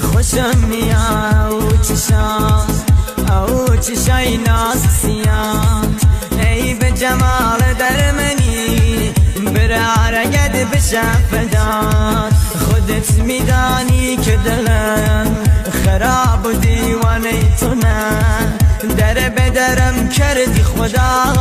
خوشم میاد او چشای ناز سیاه ای به جمال درمنی برارگد بشم فدات خودت میدانی که دلم خراب و دیوانه تو نه در بدرم کردی خدا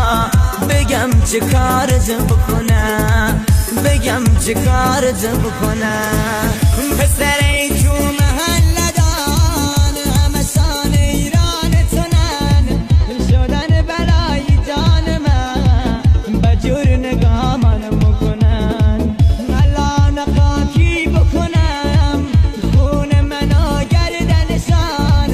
بگم چه کارت بکنم بگم چه کارت بکنم پسر تو محله دان همه شان ایران تنن شدن بلای جان من بجور نگاه من مکنن الان خاکی بکنم خون منو گردنشان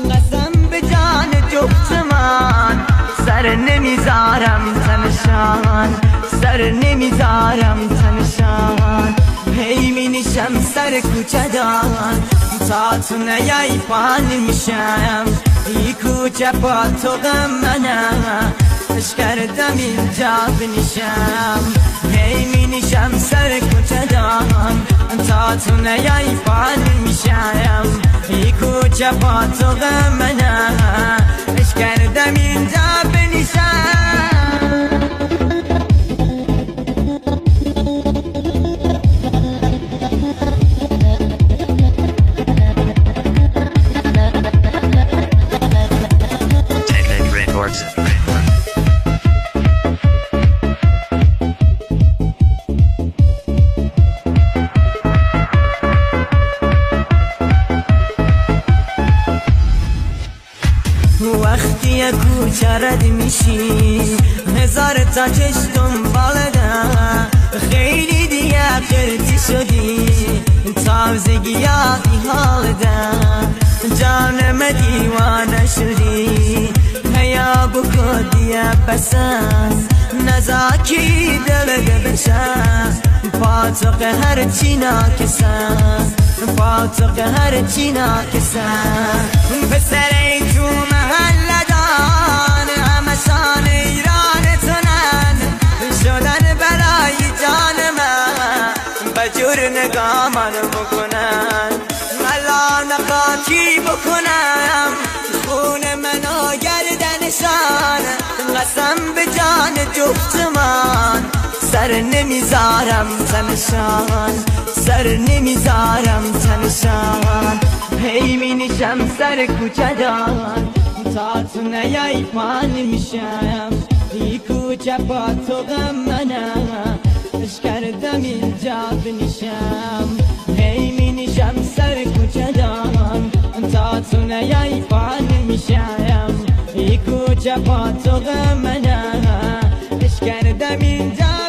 قسم به جان جفت من سر نمیذارم تنشان سر نمیذارم تنشان هی می نشم سر کوچه دان تا تو نیای پان میشم ای کوچه پا تو غم منم اش کردم اینجا بنشم هی می نشم سر کوچه دان تا تو نیای پان میشم ای کوچه پا تو غم منم اش کردم اینجا بنشم وقتی کوچه رد میشی هزار تا چشم دنبالدم خیلی دیگه قرتی شدی تازگی ها بی حالدم جانم دیوانه شدی هیا بکن دیگه پسند نزاکی دلده بشم پاتوق هر چی ناکسم پاتوق هر چی ناکسم پسر تو محله دان همه شان ایران تنن شدن بلای جان من بجور نگاه من بکنن الان خاکی بکنم خون منو گردنشان قسم به جان جفت من سر نمیذارم تنشان سر نمیذارم تنشان هی می نشم سر کوچه دان تا تو نیای پا نمیشم ای کوچه پا تو غم منم اش کردم اینجا بنشم هی می نشم سر کوچه دان تا تو نیای پا نمیشم ای کوچه پا تو غم منم اش کردم اینجا